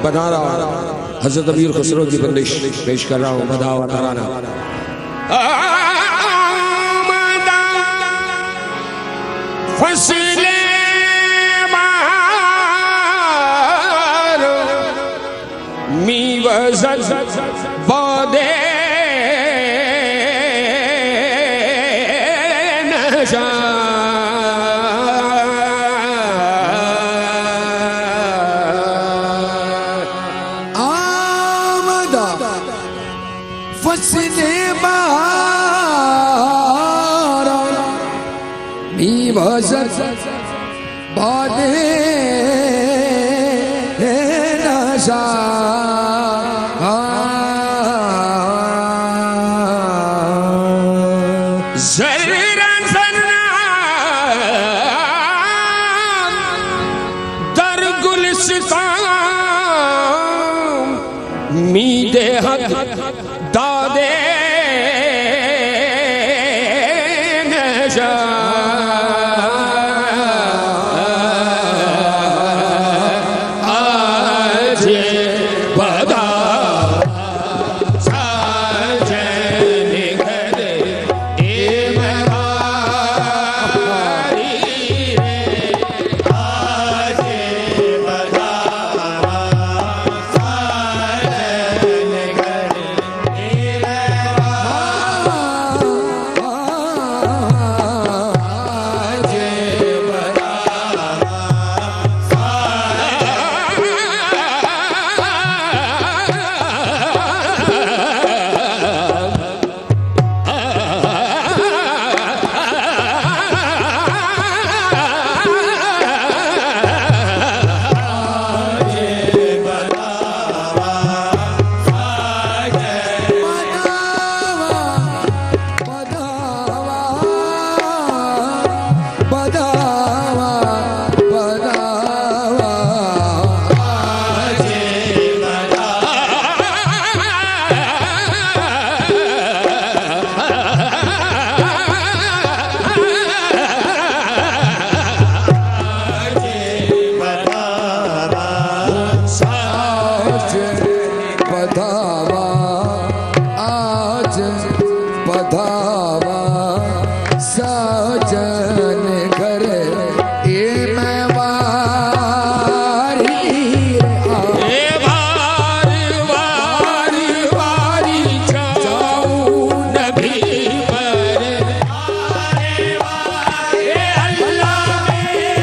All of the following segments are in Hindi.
बना रहा हूँ हजरत अमीर खुसरो की बंदिश पेश कर रहा हूँ बदावा तराना। फसले मी वज़ल बादे नशा आमदा फसले बारा मी वज़ल बादे नशा मीदे हक दादे नशा आज बदा साजन घर ए मवारी रे आज बदा बधावा साजन घर ए मवारी ए वारी वारी वारी जाऊं नबी पर वारे वारे अल्लाह मेरे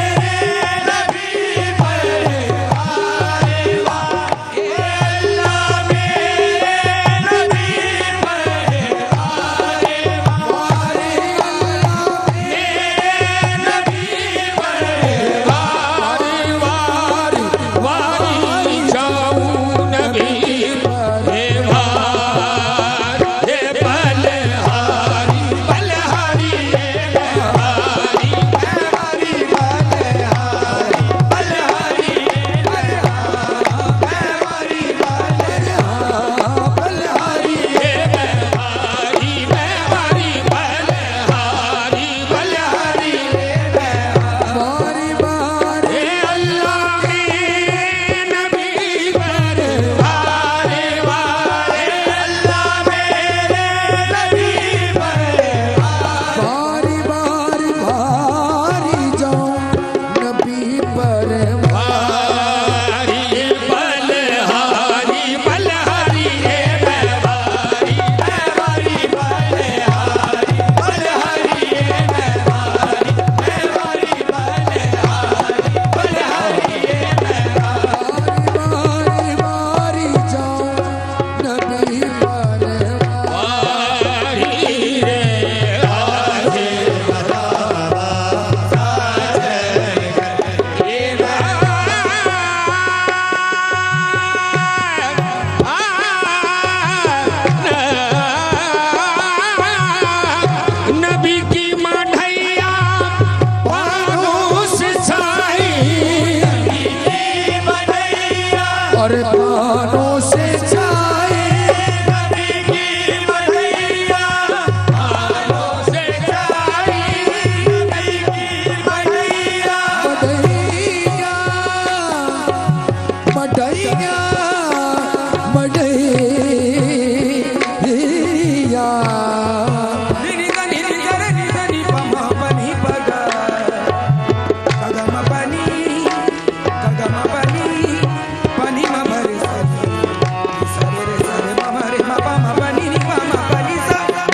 नबी पर वारे वारे अल्लाह मेरे नबी पर वारी और पानों से छाए मडैया मडैया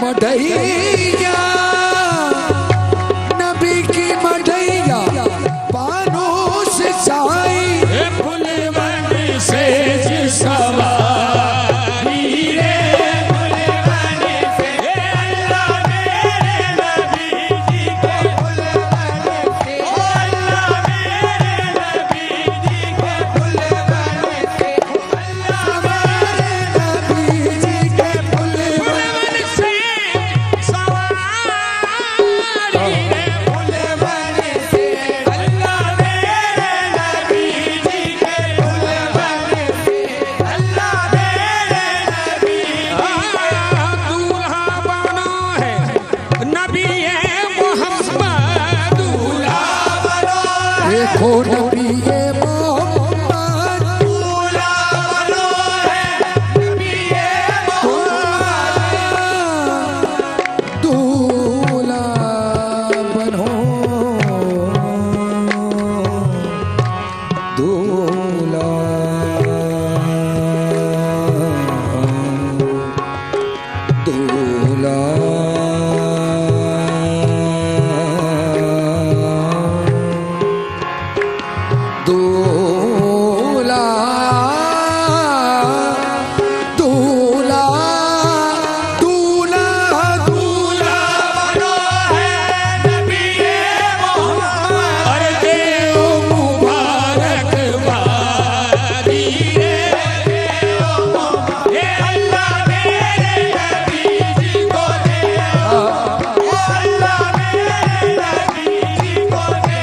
मडैया नबी की मडैया पानों से छाई फुलवन से सवारी रे फुलवन से अल्लाह मेरे नबी जी के फुलवन से अल्लाह मेरे नबी जी के फुलवन से अल्लाह मेरे नबी जी के फुलवन से सवारी रे फुलवन से अल्लाह मेरे नबी जी के फुलवन से अल्लाह मेरे नबी दूल्हा बना है नबी मोहम्मद दूल्हा बना देखो नबी ये मोहम्मद दूल्हा बना है नबी मोहम्मद दूल्हा बनो दूल्हा दूल्हा दूल्हा दूल्हा दूल्हा दूल्हा बना है नबी मोहम्मद अरे देव मुबारक बारी रे देव मुबारक ये अल्लाह मेरे नबी जी को दे अल्लाह मेरे नबी जी को दे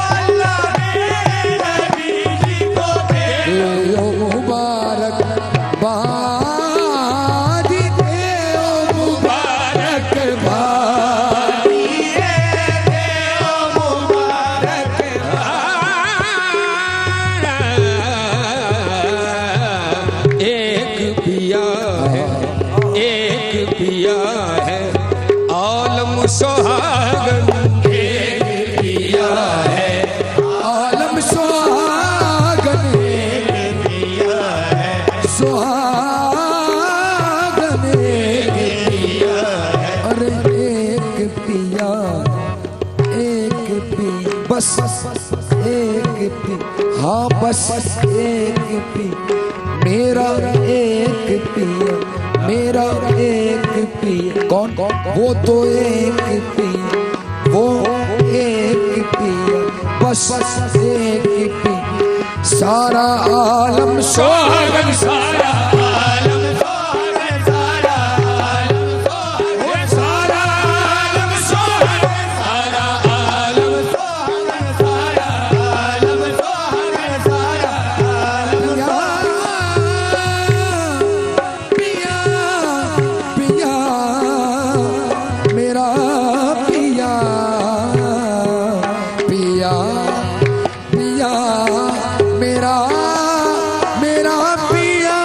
अल्लाह मेरे नबी जी को दे देओ मुबारक बादी देओ मुबारक बारी रे देव मुबारक एक पिया है एक पिया है आलम सुहागन एक पिया है आलम सुहागन सुहागन अरे एक पिया बस एक पी हाँ बस एक पी मेरा एक पिया मेरा एक पिया कौन वो तो एक पिया वो एक पिया बस एक पिया सारा आलम सुहागन सारा आलम सुहागन सारा आलम सुहागन सारा आलम सुहागन सारा आलम सुहागन सारा आलम सुहागन सारा आलम पिया पिया मेरा पिया पिया पिया मेरा मेरा पिया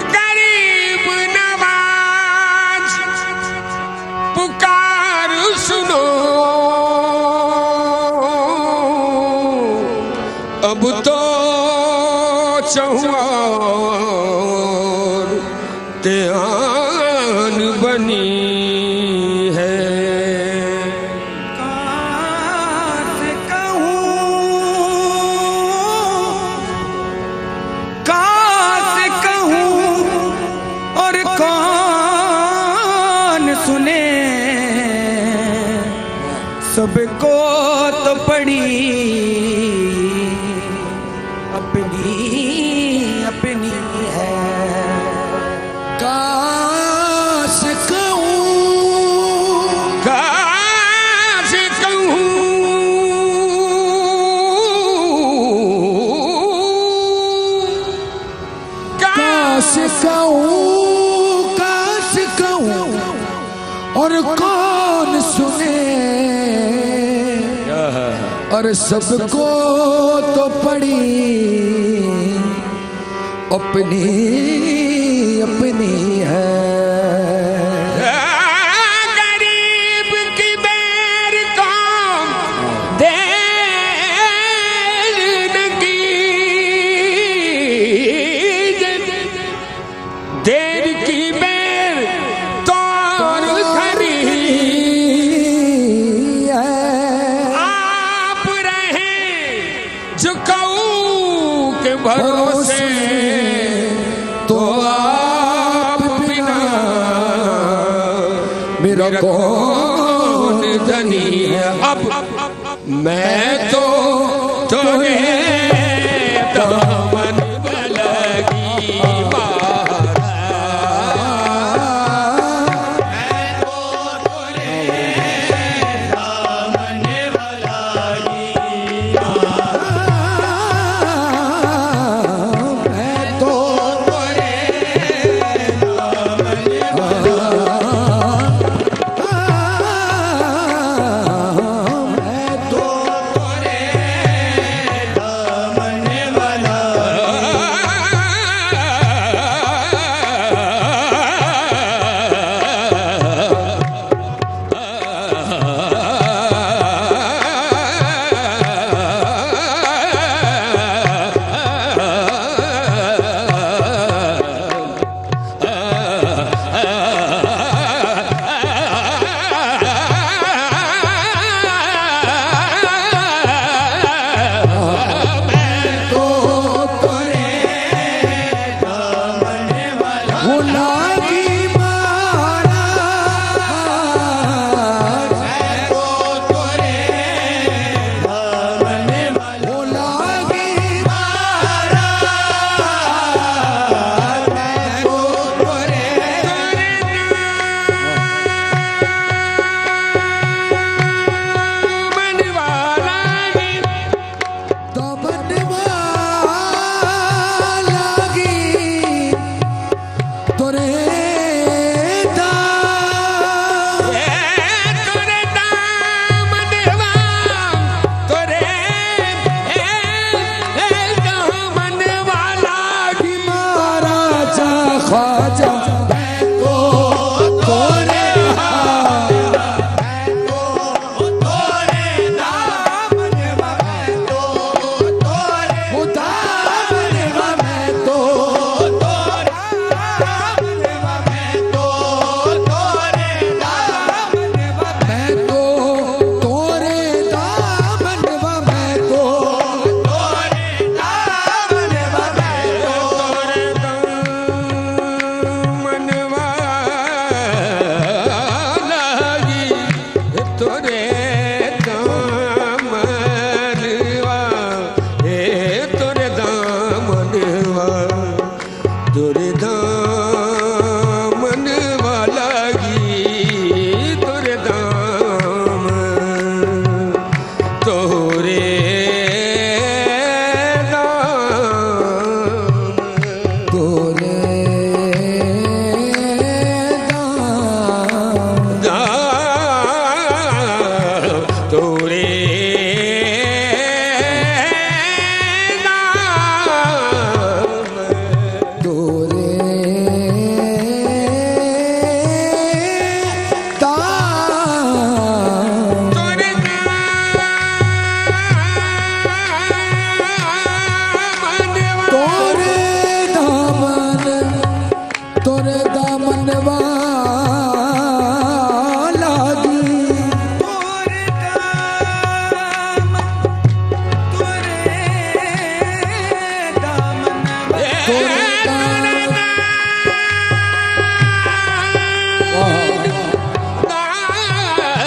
गरीब नवाज पुकार सुनो, अब तो चौहान त्यान बनी सबको तो पड़ी अपनी अपनी है। काश कहूँ काश कहूँ काश कहूँ काश कहूँ और कौन सुने, और सबको तो पड़ी अपनी अपनी है। गरीब की बैर को देर की बैर तौर खरी के भरोसे तो आप बिना मेरा कौन धनी है। अब मैं तो तुम्हें दामन लगी तोरे दामन लागी तोरे दामन तोरे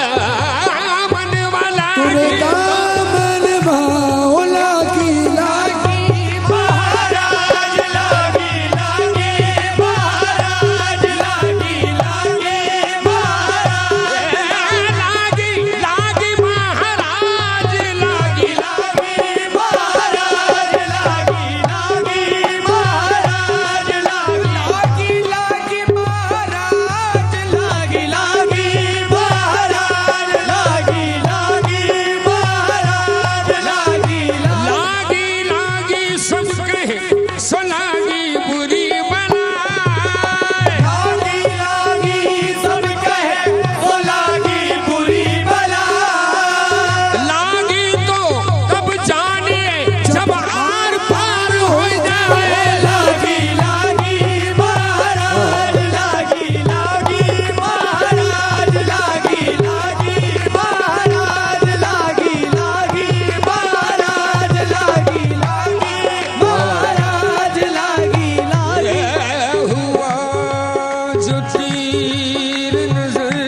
दामन वाला तोरे दामन लागी लागी महाराज लागी लागी महाराज लागी लागी महाराज लागी लागी महाराज लागी लागी महाराज लागी लागी महाराज लागी लागी महाराज लागी लागी महाराज लागी लागी महाराज लागी लागी लागी सब कहे सुनागी बुरी बलाए लागी लागी सब कहे वो लागी बुरी बला लागी तो तब जाने जब आर पार हो जाए लागी लागी महाराज लागी लागी महाराज लागी लागी महाराज लागी लागी महाराज लागी लागी महाराज लागी लागी ये हुआ जो तीर नजर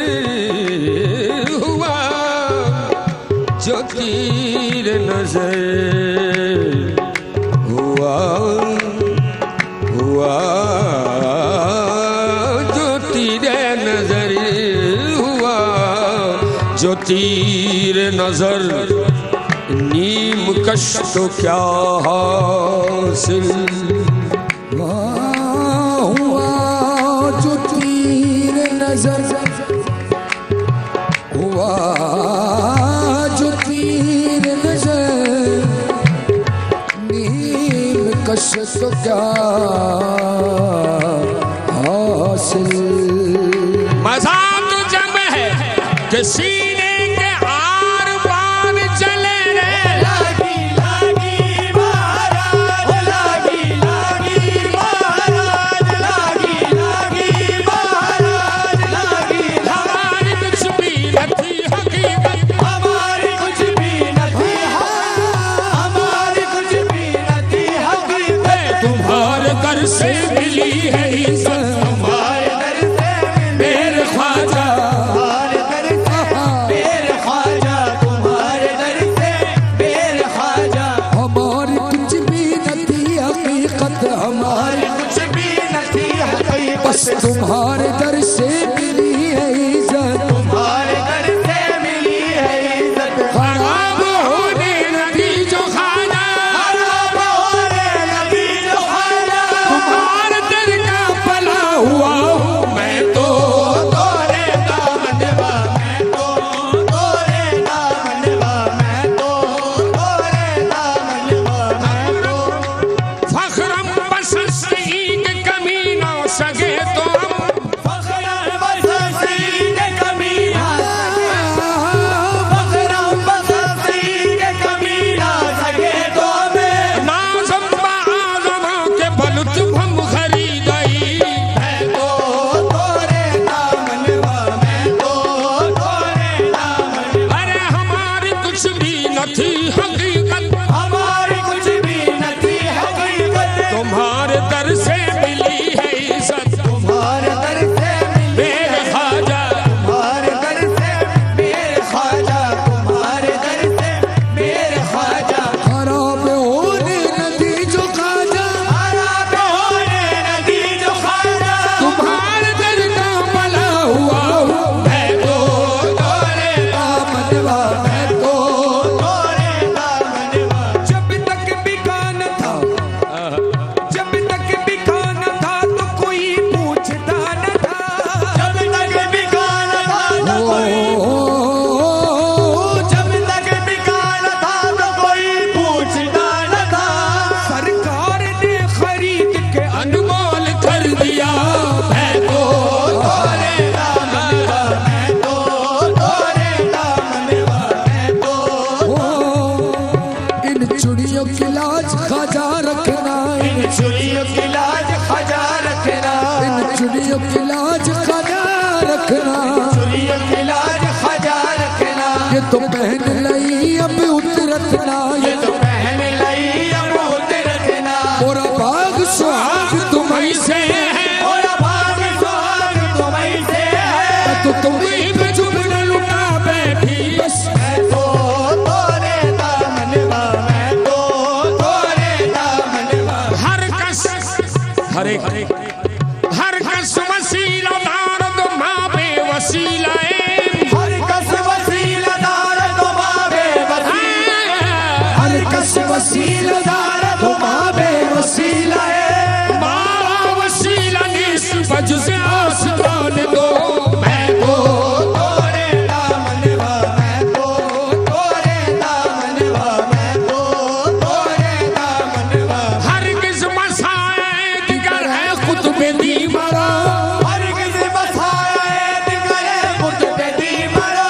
हुआ जो तीर नजर हुआ हुआ जो तीर नजर हुआ जो तीर नजर नीम कश तो क्या हासिल हुआ जो तीर नजर हुआ जो तीर नजर नीम कश तो क्या हासिल मजा तो जब है कि सीने के आर पार चले रे लागी लागी महाराज लागी लागी महाराज लागी लागी महाराज लागी हमारी कुछ भी नहीं हकीकत हमारी कुछ भी नहीं हमारी कुछ भी नहीं हकीकत तुम्हारे घर से मिली है इज्जत हमारे दर से मेरे ख्वाजा तुम्हारे दर से बेर ख्वाजा तुम्हारे दर से बेर ख्वाजा हमारी कुछ भी नहीं हकीकत हमारी कुछ भी नहीं हकीकत बस तुम्हारे दर से मिली है इज्जत तुम्हारे दर से मिली है इज्जत खराब होने लगी जो खाना खराब होने लगी जो खाना तुम्हारे दिल का भला हुआ मैं तो तोरे दामनवा मैं तो तोरे दामनवा मैं तो तोरे दामनवा मैं तो फखरम बस सही के कमी ना सके तो हम चुनियों की लाज खजा रखना, चुनियों की लाज खजा रखना, ये तो पहन लई अब उतरतना, ये तो पहन लई अब उतरतना, मोरा बाग सुहाग तुम्हीं से है, और भाग सुहाग तुम्हीं से है, तो तुम्हीं पे चुप न लुटा बैठी बस। मैं तो तोरे दामनवा, मैं तो तोरे दामनवा, हर कस वसीला दार दो माँ बे वसीला हर कस वसीलदार तुम्हारे वसीला, हर कस वसीलदार तुम्हारे वसीला है, मारा वसीला निस बज से आसमान दो मैं तो तोरे दामनवा, मैं तो तोरे दामनवा, मैं तो तोरे दामनवा, हर किस मसाए दिगर है खुतब दीवारा हर किसी बसाए दिगरे कुतुब दीवारा,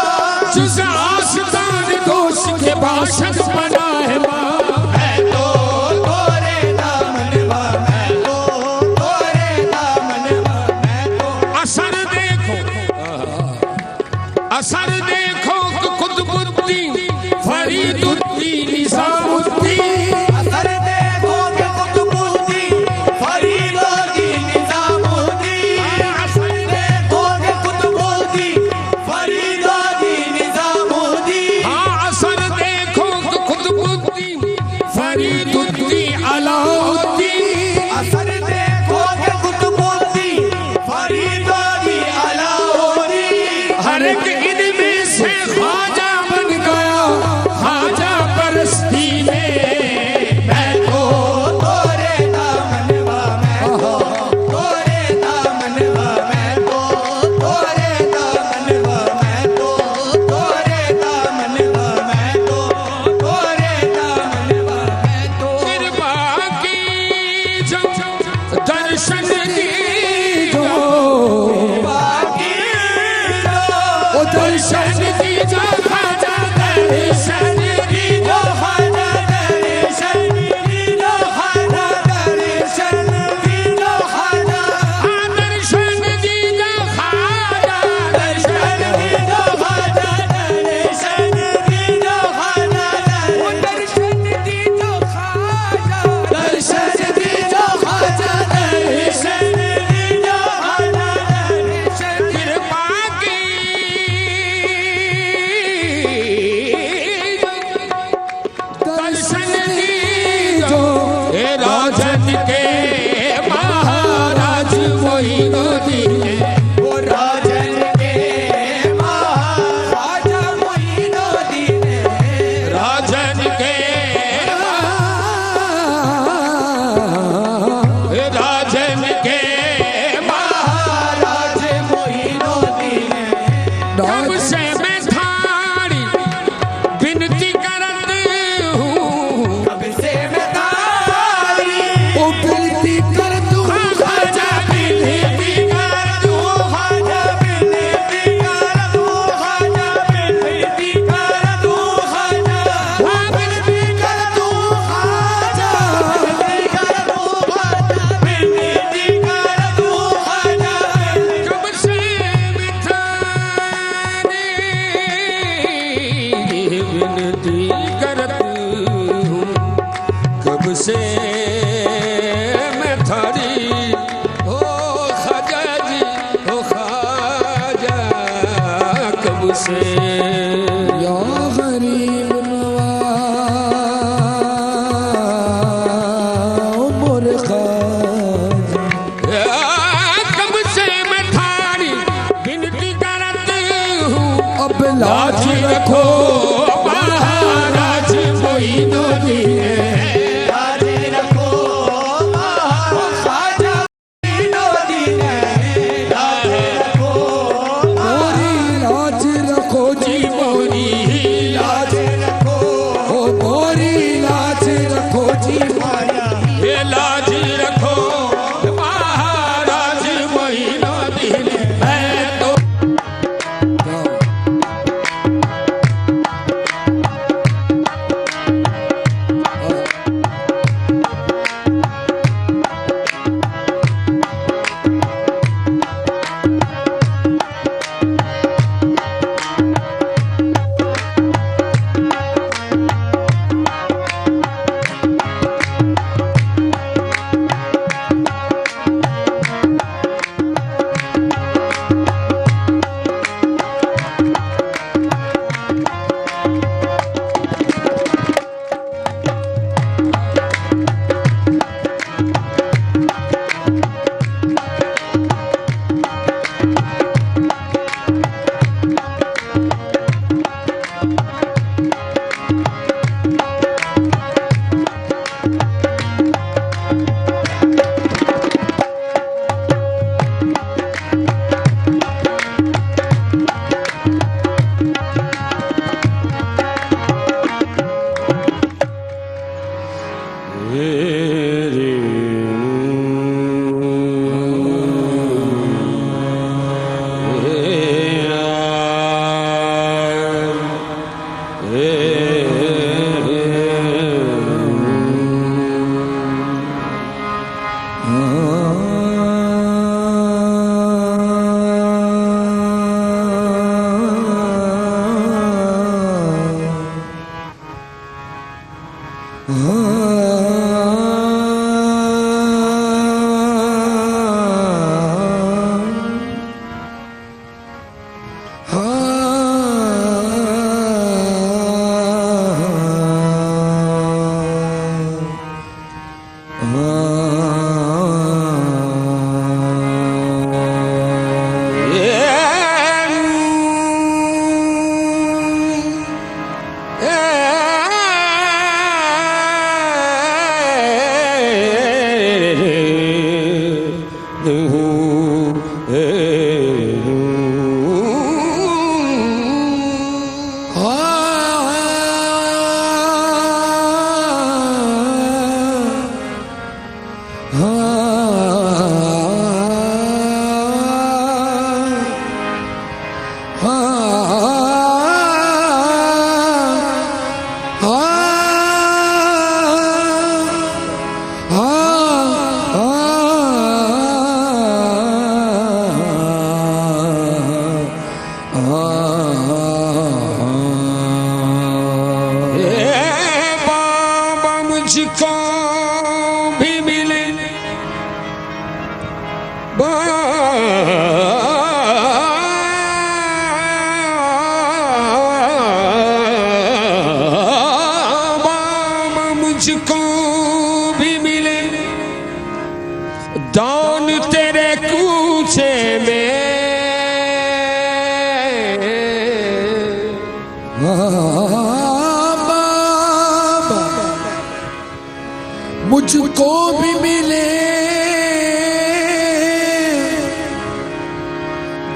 जिस आसमान दोष के बाशक बना है माँ मैं तो तोरे दामनवा, मैं तो तोरे दामनवा, मैं तो असर देखो कि कुतुबुद्दीन फरीदुद्दीन निजामुद्दीन असर देखो कि कुतुबुद्दीन फरीदुद्दीन निजामुद्दीन, असर देखो कि कुतुबुद्दीन फरीदुद्दीन निजामुद्दीन, हाँ असर देखो कि कुतुबुद्दीन फरीदुद्दीन अलाउद्दीन असर देखो कि कुतुबुद्दीन फरीदुद्दीन अलाउद्दीन, हर एक इनमें से ख्वाजा बन गया ख्वाजा परस्ती में मैं तो तोरे दामनवा, मैं तो तोरे दामनवा, मैं तो तोरे दामनवा, मैं तो तोरे दामनवा, मैं तो तोरे दामनवा, मैं तो कृपा की जो दर्शन दी जो बाकी ओ दर्शन दी जो ख्वाजा दर्शन दी जो खाना दर्शन दी, जो खाना दर्शन दी, जो खाना दर्शन दी जो ख्वाजा दर्शन दी, जो खाना दर्शन दी, जो खाना दर्शन दी, जो खाना दर्शन दी, जो खाना दर्शन दी, जो खाना दर्शन कृपा की दर्शन दीजो, हे राजन के महाराज मोइनुद्दीन वो राजन के महाराजा मोइनुद्दीन, राजन के राजन के महाराज मोइनुद्दीन, कब से मैं थारी विनती करत हूँ कब से मैं तारी ओ बिनती कर दूं ख्वाजा विनती कर दूं, ख्वाजा विनती कर दूं, ख्वाजा विनती कर दूं, ख्वाजा विनती कर दूं, ख्वाजा विनती कर दूं, ख्वाजा विनती कर दूं, ख्वाजा कब से मैं थारी विनती करत हूँ कब से मैं थारी ओ ख्वाजा जी ओ ख्वाजा कब से या गरीब नवाज मोर ख्वाजा, कब से मैं थारी विनती करत हूँ अब लाज लाज रखो महाराज मोइनुद्दीन लाज रखो ख्वाजा मोइनुद्दीन, लाज रखो मोरी लाज रखो जी, मोरी लाज रखो ओ मोरी लाज रखो जी, ये लाज रखो महाराज मोइनुद्दीन मैं तो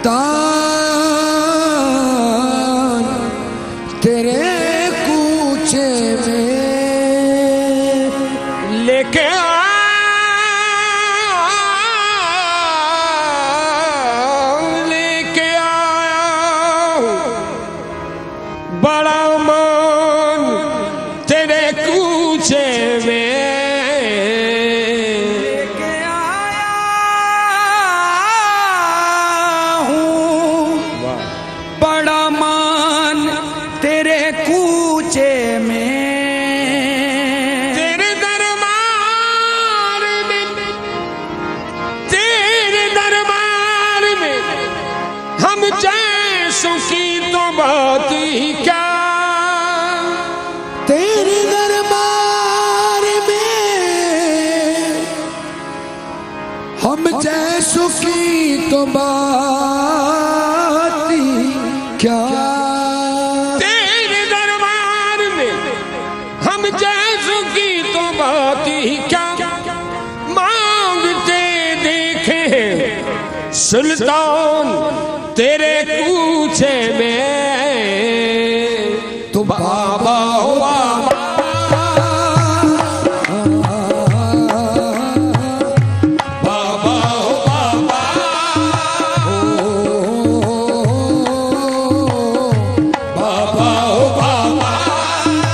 सुल्तान तेरे कूचे में लेके आया बड़ा मान तेरे कूचे में लेके आया हूँ बड़ा मान तेरे कूचे में। तेरे दरबार में हम जैसों की तो बात ही क्या। तेरे दरबार में हम जैसों की तो बात ही क्या। तेरे दरबार में हम जैसों की तो बात ही क्या। मांगते देखे सुल्तान तेरे कूचे में तो बाबा हो बाबा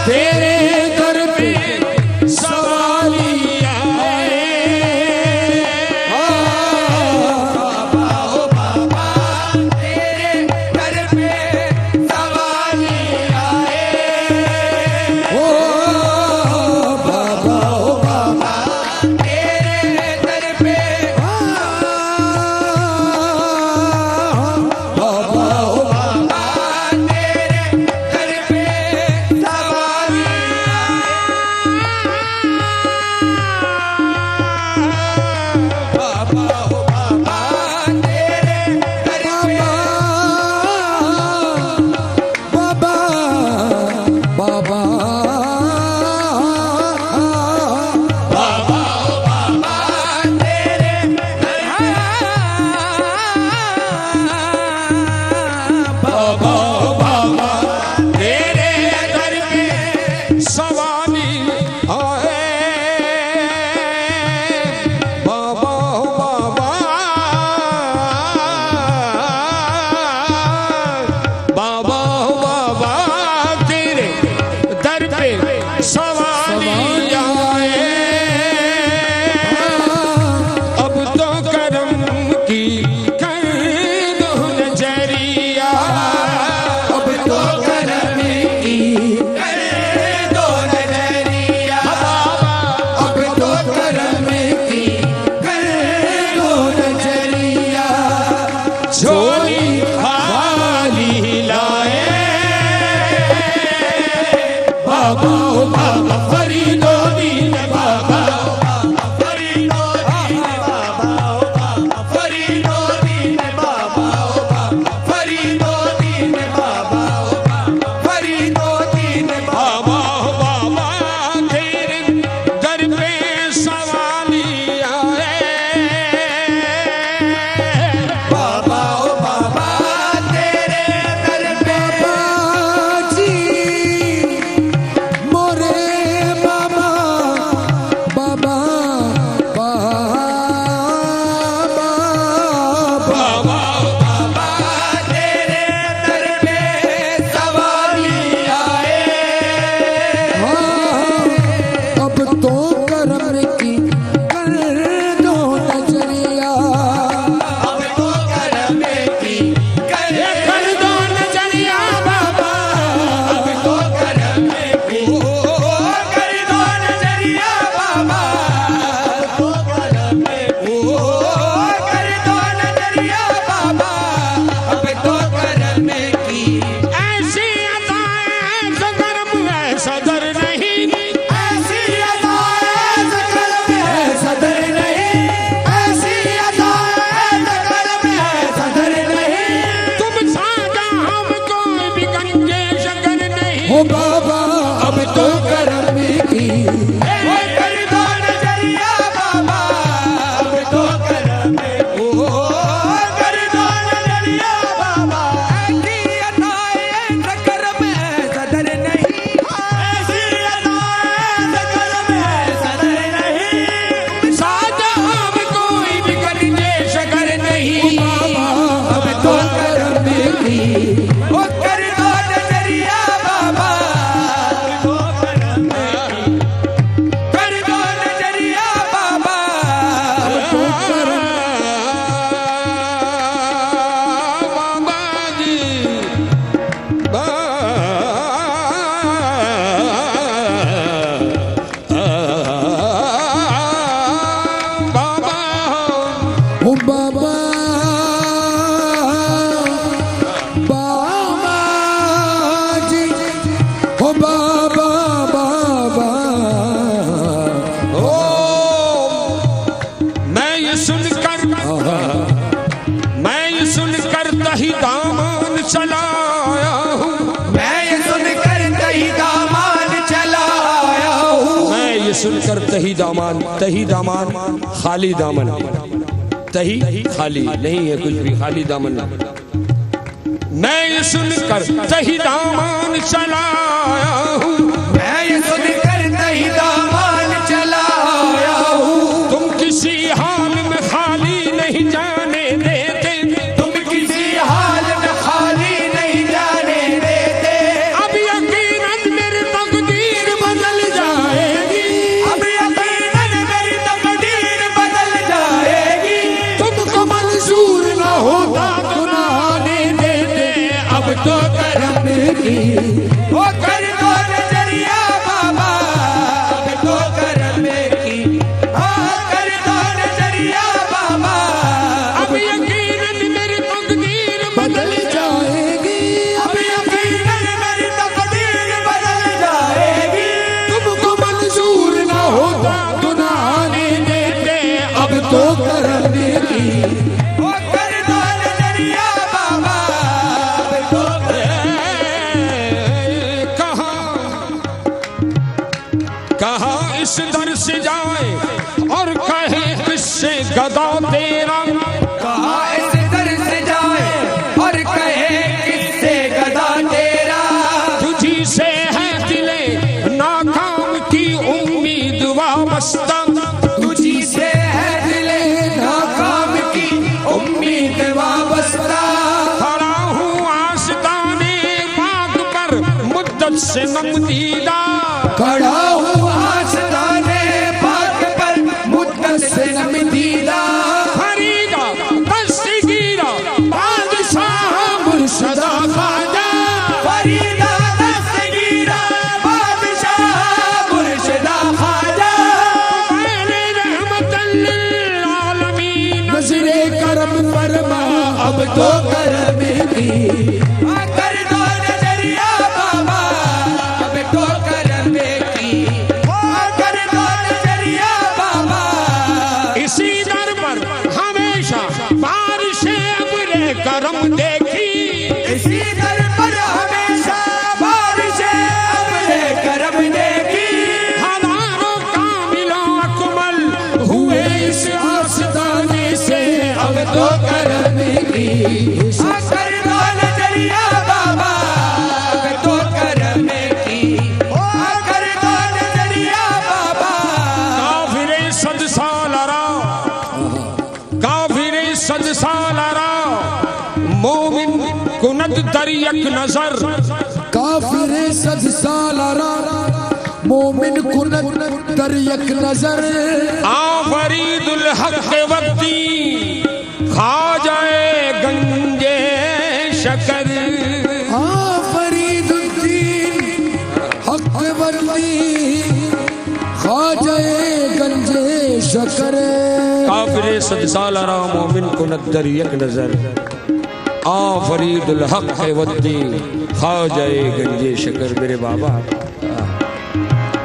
तेरे दर पे सवाली आए। तेरे घर पे सवाली आए। ओ बाबा हो बाबा तेरे घर पे बाबा हो बाबा तेरे घर पे सवाली बाबा हो बाबा तेरे घर पे बाबा बाबा बाबा तेरे बाबा बाबा तेरे दर पे सवाली आए। बाबा बाबा बाबा बाबा तेरे दर पे सवाली आए। अब तो करम की कर दो नजरिया। अब तो करम की कर दो नजरिया। अब तो करम की कर दो नजरिया। झोली खाली लाए। बाबा ओ बाबा फरीदो दीन बाबा। फरीदो दीन बाबा ओ बाबा फरीदो दीन बाबा ओ बाबा फरीदो दीन बाबा ओ बाबा फरीदो दीन बाबा ओ बाबा तेरे दर पे सवाली आए। बाबा ओ बाबा ये सुनकर तही दामन चलाया हूँ, मैं ये सुनकर तही दामन चलाया हूँ, मैं ये सुनकर तही दामान खाली दामन, तही खाली नहीं है कुछ भी, खाली दामन। मैं ये सुनकर तही दामन चलाया हूँ, मैं ये सुनकर तही दामन चलाया हूँ, तुम किसी हाल में खाली नहीं जाने देते, तुम किसी हाल में खाली नहीं जाने देते, अब यकीनन मेरी तकदीर बदल जाएगी, अब यकीनन मेरी तकदीर बदल जाएगी, तुमको मंजूर न होता गुनाहने देते, अब तो करम की वो कर दो नजरिया बाबा, अब तो करम की, हाँ कर दो नजरिया बाबा, अब यकीनन मेरी तकदीर बदल जाएगी अब यकीनन मेरी तकदीर बदल जाएगी, तुमको मंजूर न होता गुनाहने देते, अब तो करने की वो कर दो नजरिया बाबा, अब तो कहा इस दर से जाए और कहे किससे गदा तेरा, कहा इस दर से जाए और कहे किससे गदा तेरा, तुझी से है दिले नाकाम की उम्मीद वाबस्ता, तुझी से है दिले नाकाम की उम्मीद वाबस्ता, खड़ा हूँ आस्ताने बाग पर मुद्दत से नमदीदा, खड़ा हूँ आस्ताने बाग पर मुद्दत से नमदीदा, फरीदा दस्तगीरा बादशाह मुर्शदा ख्वाजा, फरीदा दस्तगीरा बादशाह मुर्शिदा ख्वाजा, मैंने रहमतल लिल आलमीन, नजरे करम फरमा अब तो करने की कर दो नजरिया बाबा, अब तो करम की, कर दो नजरिया बाबा, इसी दर पर हमेशा बारिशे अब्रे करम देखी, इसी दर पर हमेशा बारिशें अपने करम देगी, हजारों कामिलों अकमल हुए इस आस्ताने से, अब तो करने की कर दो नजरिया बाबा, अब तो करम की, कर दो नजरिया बाबा, काफिरे सद सालरा, काफिरे सद सालरा, मोमिन कुनद दरियक नजर, काफिरे सद सालारा मोमिन कुनत दरियक नजर आफरीदुल हक वक्ती खा जाए गंजे शकर, फरीदुद्दीन हक वर्दी ख्वाजा गंजे शकर काफिरे सद सालारा मोमिन को नदर यक नजर, आ फरीदुल हक वद्दी खा जाए गंजे शकर। मेरे बाबा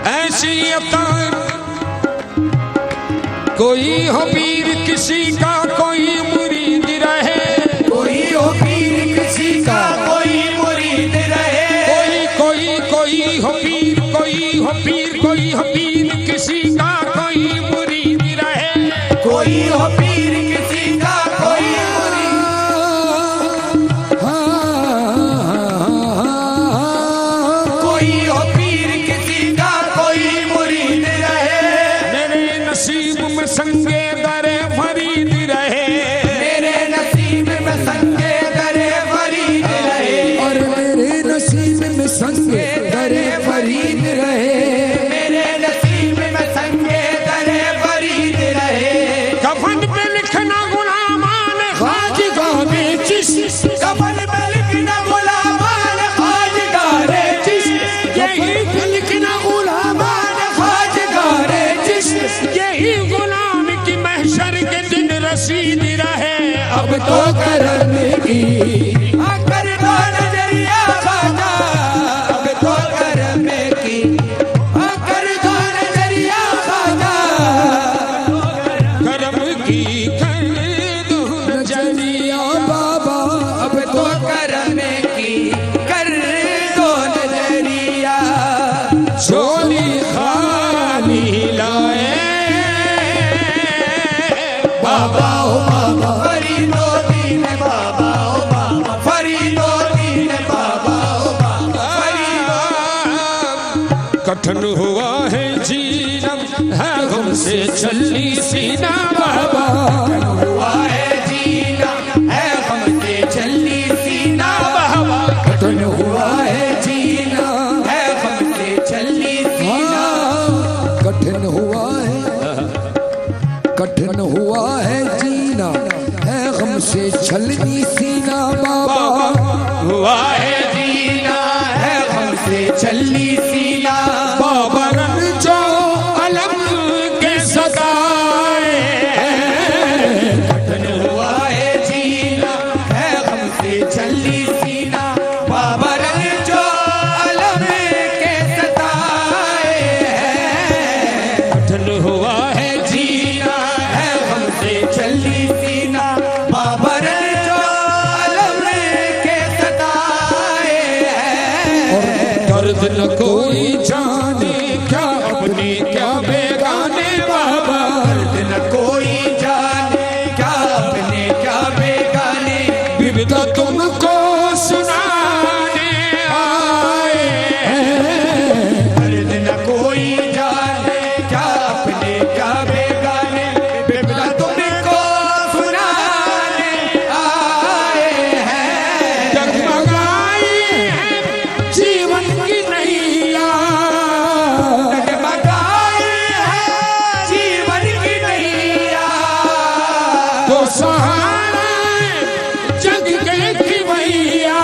ऐसी अता कोई हो पीर किसी का कोई मुरीद रहे, कोई हो पीर किसी का कोई मुरीद रहे, कोई हो पीर, कोई हो पीर, कोई हो पीर किसी का कोई मुरीद रहे, कोई हो पीर किसी का कोई मुरीद, कोई हो पीर किसी का कोई मुरीद रहे, मेरे नसीब में संगे दरे फरीद रहे, मेरे नसीब में संगे दरे फरीद रहे, और मेरे नसीब में संगे दरे फरीद रहे, मेरे नसीब में संगे दरे फरीद रहे, कफन पे लिखना गुलामान खाजगाह में जिस, कफन पे लिखना गुलामान खाजगारे जिस, यही लिखना गुलामान खाजगारे जिस, यही गुलाम की महशर के दिन रसीद रहे, अब तो करने की कर दो नजरिया बाजा, अब तो करने की, कर दो नजरिया बाजा, करम की कर दो नजरिया से छलनी सीना बाबा, हुआ है जीना है हमसे छलनी सीना बाबा कठिन हुआ है जीना, है हमसे छलनी सीना कठिन हुआ है, कठिन हुआ है जीना है हमसे छलनी सीना बाबा। हुआ है जीना है हमसे छलनी सीना बाबा रन जो अलम के सदाए, हुआ है जीना है हमसे छलनी सीना बाबा रंग जो अलम के सताए हैं। कठिन हुआ है जीना है हमसे छलनी सीना बाबा रंग जो अलम के सताए हैं। दर्द न कोई जाने क्या अपने क्या बेगाने बाबा, दर्द न कोई जाने क्या अपने क्या बेगाने विपदा तुमको सुनाने आए हैं। दर्द न कोई जाने क्या अपने क्या बेगाने विपदा तुमको सुनाने आए हैं। जगमगाई है जीवन की नैया, जगमगाई है जीवन की नैया तो सहारा जग के खिवैया,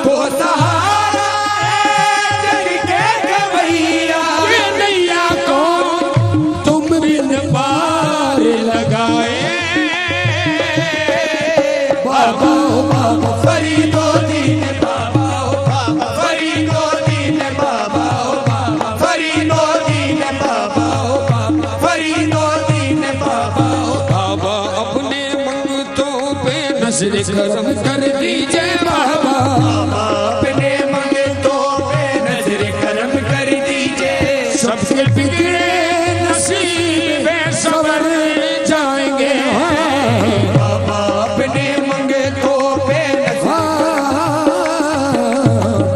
तो सहारा है जग के गवैया। ये नैया को तुम बिन पार लगाए बाबा ओ बाबा फरीदोदीन बाबा ओ बाबा फरीदोदीन बाबा ओ बाबा फरीदोदीन बाबा ओ बाबा फरीदोदीन बाबा ओ बाबा अपने मंगतों पे नजर करम कर दीजिए बाबा, अपने मंगतों पे नजर करम कर दीजिए। सबके बिगड़े नसीब पे सवर जाएंगे। बाबा अपने मंगतों पे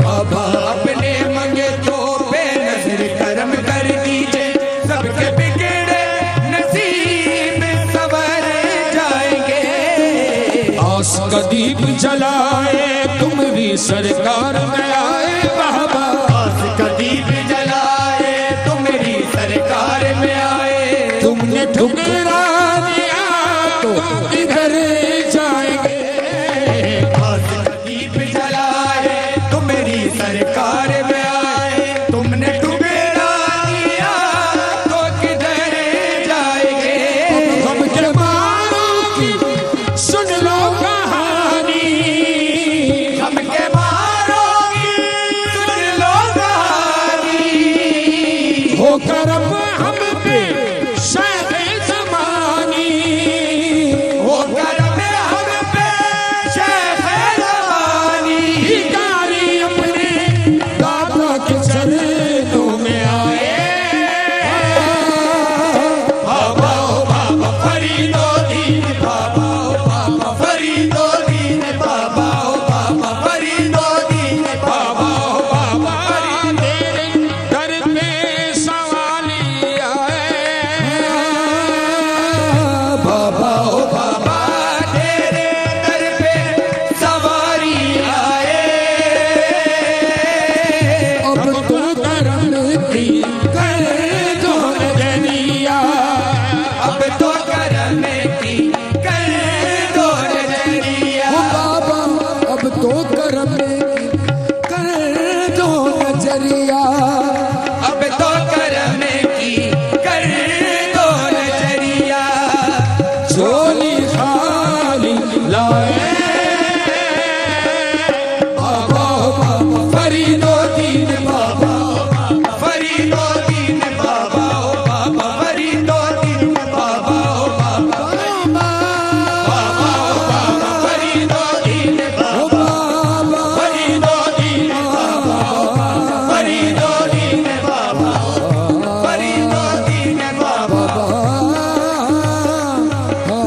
बाबा अपने मंगतों पे नजर करम कर दीजिए। सबके बिगड़े नसीब सवर जाएंगे। आस का दीप जलाए तुम्हारी सरकार में आए बाबा, आस का दीप जलाए तो मेरी सरकार में आए। तुमने ठुकरा दिया तो इधर जाएंगे। आस का दीप जलाए तो मेरी सरकार में आए। तुमने ठुकरा दिया तो किधर जाएंगे। हम के मारों की सुन लो कहानी, हमके मारोगी सुन लो कहानी। हो करम हम पे शायद जमानी, हो करम हम पे शेख ज़मानी। भिखारी अपने दादा के चरणों में आए। बाबा ओ बाबा फरीदोदीन बाबा ओ बाबा फरीदोदीन बाबा ओ बाबा फरीदोदीन बाबा ओ बाबा तेरे दर पे सवाली आए। बाबा ओ बाबा तेरे दर पे सवारी आए। अब तो करम की कर दो नजरिया, अब तो करम की कर दो नजरिया। ओ बाबा, अब तो करम की कर दो नजरिया। अब तो करम की कर दो नजरिया। झोली खाली लाए। बाबा ओ बाबा फरीदोदीन बाबा ओ बाबा फरीदोदीन बाबा ओ बाबा फरीदोदीन बाबा ओ बाबा फरीदोदीन बाबा फरीदोदीन बाबा फरीदोदीन बाबा फरीदोदीन बाबा आ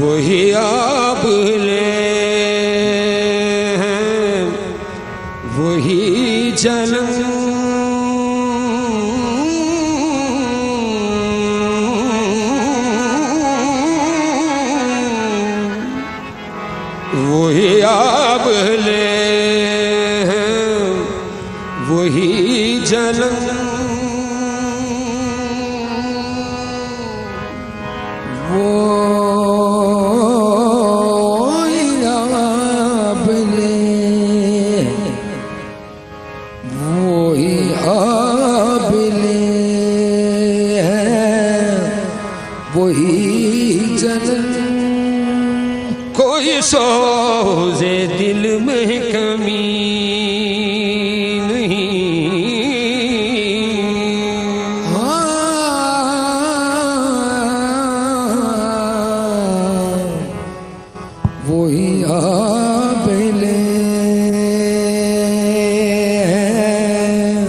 वही आप ले हैं, वही जन्म वही आप ले हैं, वही जन्म वो आप ले, वही आप ले हैं, वही जन्म। कोई सोजे दिल में कमी नहीं, वही आप ले हैं,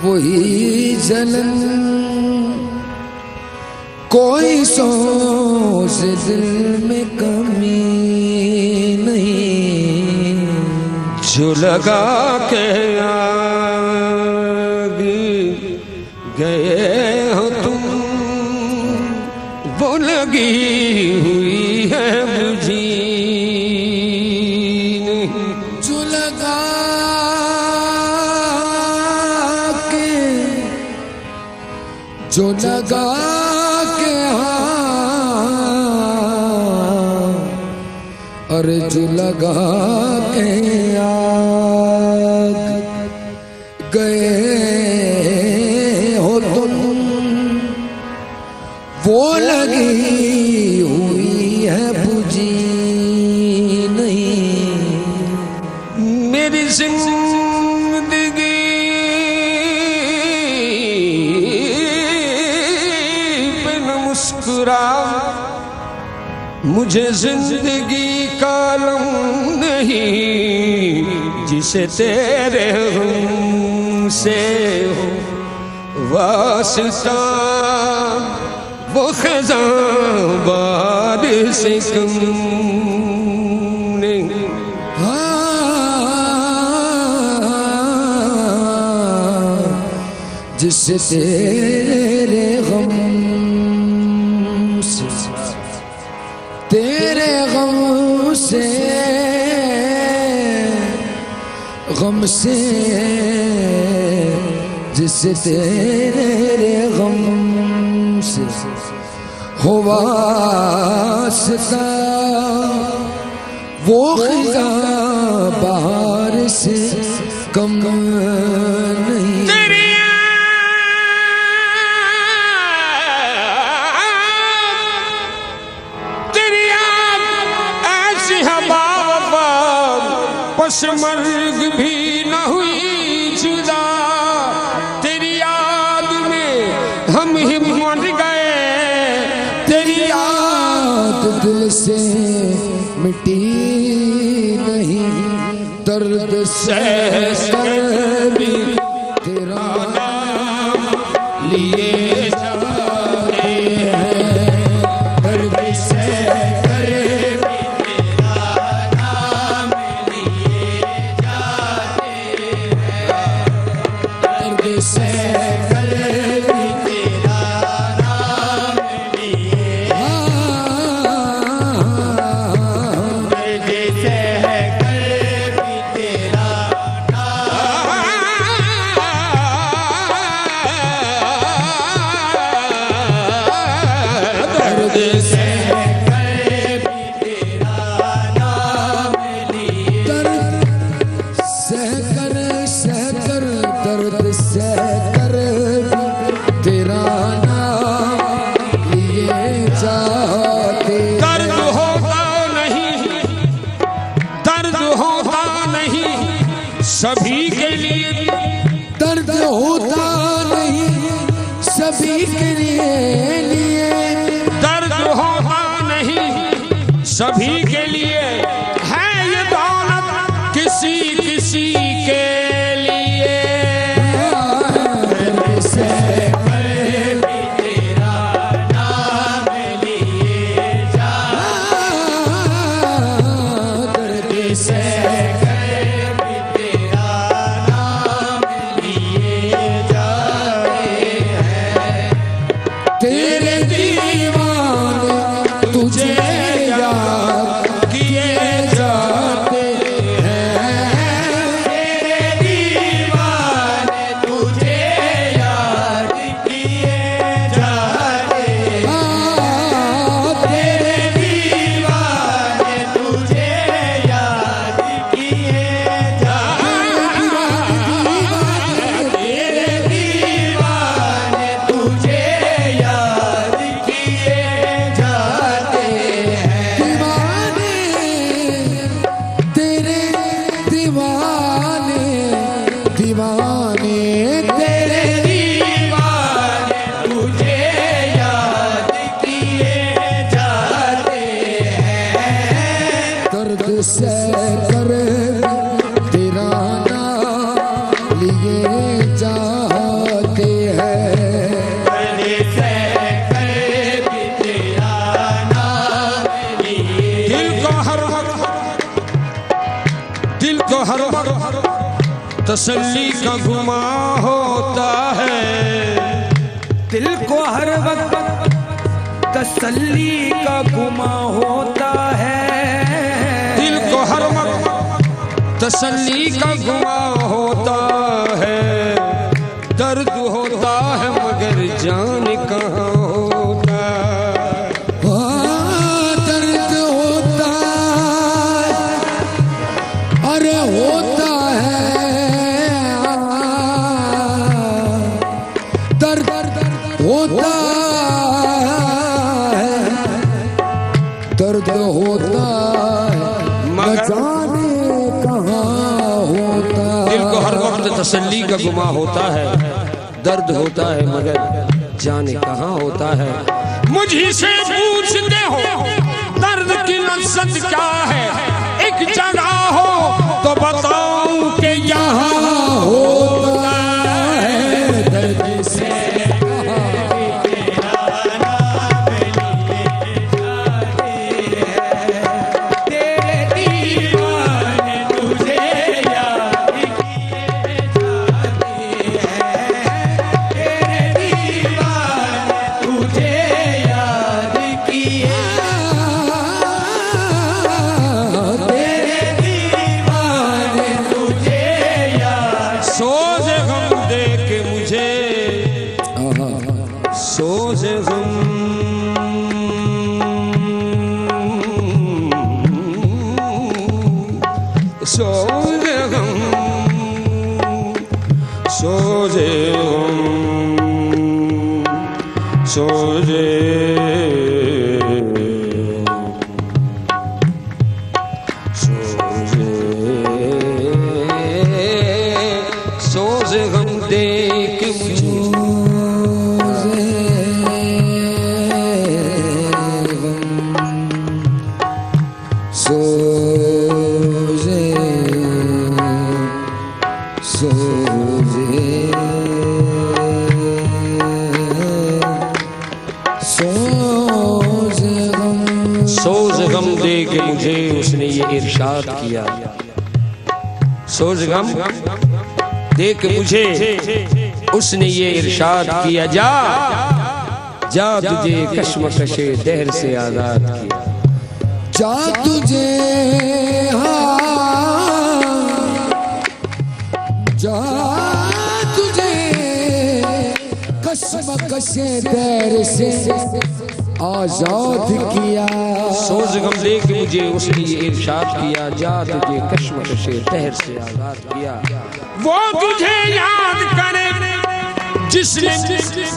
वही जलन। कोई सोच दिल में कमी नहीं, जो लगा के आग गए हो तुम, वो लगी हुई है बुझी नहीं। जो लगा के, जो लगा के हाँ, अरे जो लगा के आग गए हो तुम, वो लगी हुई है बुझी नहीं। मेरी जिंदगी पे न मुस्कुरा, मुझे जिंदगी का लम नहीं, जिसे तेरे गम से हो वास्ता, वो खज़ां बारिश से कम नहीं। जिससे तेरे गम से, तेरे गम से, गम से, जिससे तेरे गम से हो वास्ता, वो खिज़ां बहार से कम नहीं। मर्ग भी न हुई जुदा, तेरी याद में हम ही मर गए, तेरी याद दिल से मिटी नहीं, दर्द से भी तेरा नाम लिए जा रहे हैं, दर्द से सभी के लिए दर्द होता नहीं सभी के लिए दर्द होता नहीं सभी के लिए है ये दौलत किसी किसी के लिए तेरे दीवाने तुझे याद किए जाते हैं तेरे दीवाने तुझे याद किए जाते तेरे दीवाने तुझे याद किए जाते तेरे दीवाने तुझे याद किए जाते हैं दीवाने तेरे दीवाने दीवाने तेरे दीवाने तुझे याद किए जाते हैं दर्द से कर तेरा नाम लिए जाते हैं बने से करे भी तेरा नाम लिए दिल को हर वक्त तसल्ली का गुमा होता है दिल को हर वक्त तसल्ली का गुमा होता है दिल को हर वक्त तसल्ली का गुमा होता है दर्द होता है मगर जान कहाँ होता दर्द होता है अरे होता है दर्द होता है दर्द होता है न जाने कहाँ होता दिल को हर वक्त तसल्ली का गुमा होता है दर्द होता है मगर जाने कहाँ होता है मुझी से पूछते हो दर्द की लज्जत क्या है एक जगह हो तो बताऊं कि यहाँ होता है दर्द से तेरे दीवाने तुझे याद किए जाते हैं तेरे दीवाने तुझे याद किए तेरे दीवाने तुझे याद सोज गम दे के मुझे सोज गम सोज गम सोज गम सोजे सोज गम दे के मुझे सोजे सोजे सोज गम दे के मुझे उसने ये इरशाद किया सोज गम दे के मुझे उसने ये इरशाद किया जा जा तुझे कश्मकशे दहर से आजाद किया जा तुझे जा तुझे कश्मकशे दहर से आजाद किया सोज गम दे के मुझे उसने ये इरशाद किया जा तुझे कश्मकशे दहर से आजाद किया वो तुझे याद करे जिसने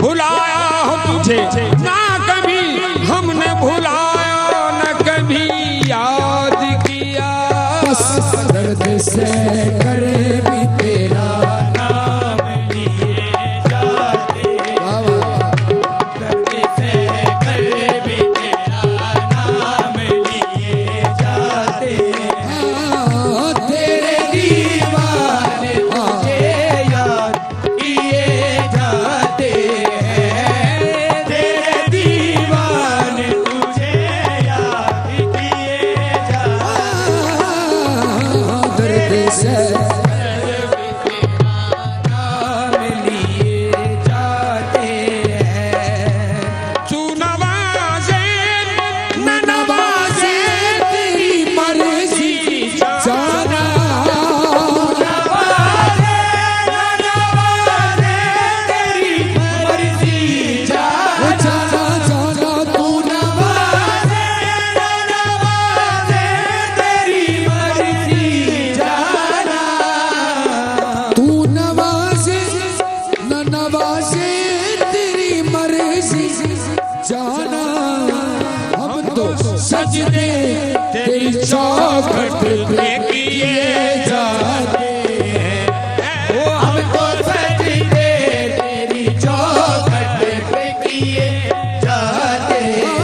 भुलाया हो तुझे ना कभी हमने भुलाया न कभी याद किया बस दर्द से करे भी तो सजदे तेरी चौखट पे किए जाते हैं। हम तो सजदे तेरी चौखट पे किए जाते हैं।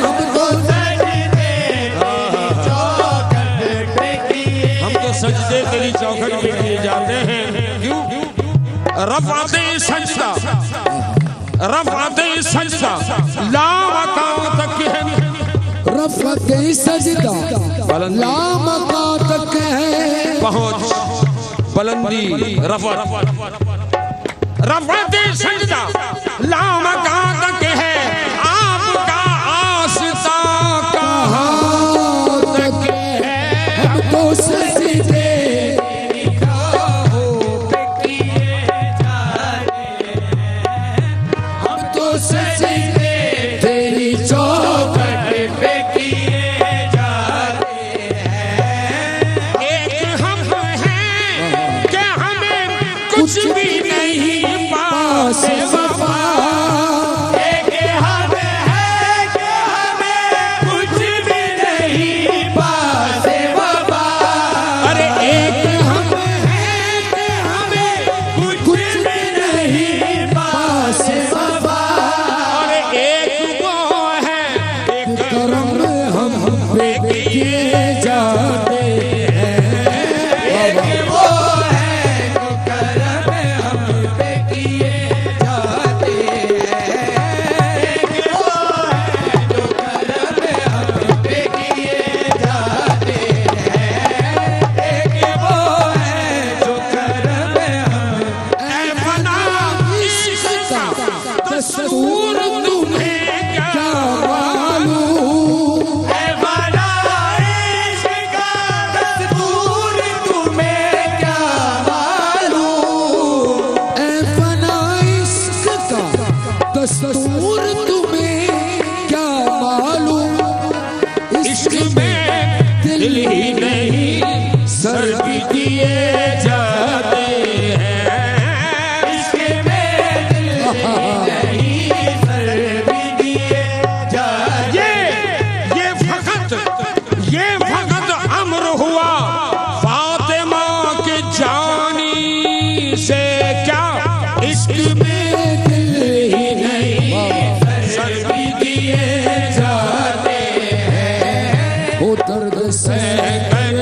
हम तो सजदे तेरी चौखट पे किए। हम तो सजदे तेरी चौखट पे किए जाते हैं। क्यों? रफ़ाते सजदा, रफ़ाते सजदा लामकाम तक है। रफ़ाते सजदा लामकाम तक है। पहुंच बुलंदी रफ़त, रफ़ाते सजदा लामकाम तक है। आपका आस्था कहाँ तक है? हम तो सजदे सजदे तेरी चौखट पे किए जाते हैं। एक हम हैं कि हमें कुछ भी नहीं पासे वफा। एक हम है कि हमें कुछ भी नहीं पासे वफा। अरे एक हम हैं कि हमें कुछ भी नहीं पासे वफा। और एक वो है, एक करम हम पे किए जाते हैं। वो है जो करम हम पे किए जाते हैं। वो है जो करम हम पे किए जाते हैं। वो है जो करम हम। ऐ फना इश्क का दस्तूर तुम्हें क्या मालूम ऐ बड़ा इश्क का दस्तूर तुम्हें क्या मालूम। ऐ फना इश्क का दस्तूर तुम्हें क्या मालूम। इश्क में दिल ही नहीं सर भी दिए जाते हैं। इश्क में दिल नहीं सर भी दिए जाते। ये फकत अम्र हुआ फातिमा के जानी से। क्या इश्क में दिल ही नहीं सर भी दिए जाते हैं। वो दर्द से कर